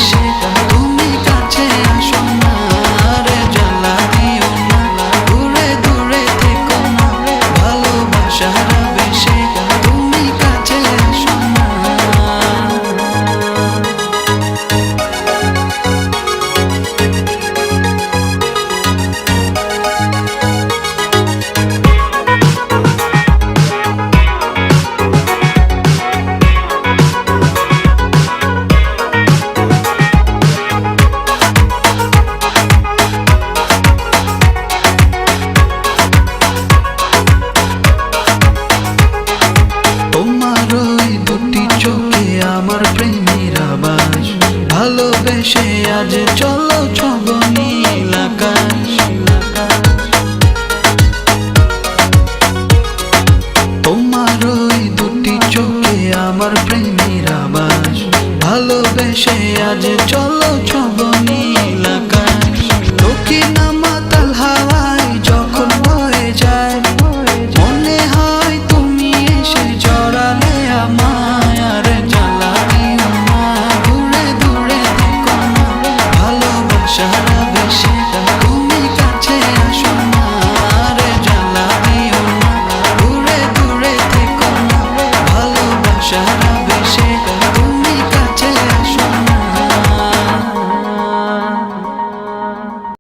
বেশে তুমি কাছে আসো না, রে জ্বালা দিও না, দূরে দূরে থেকো না, ভালোবাসার বেশে তুমি কাছে আসো না। আমার প্রেমের আবাস ভালোবেসে আজ চলো ছব নীল আকাশ। তোমার ওই দুটি চোখে আমার প্রেমের আবাস ভালোবেসে আজ চলো ছব নীল আকাশ। দক্ষিণ মাতাল হাওয়ায় যখন বয়ে যায় মনে হয় তুমি এসে জড়ালে আমায়, আর জ্বালা দিও না, দূরে দূরে থেকো না, ভালোবাসা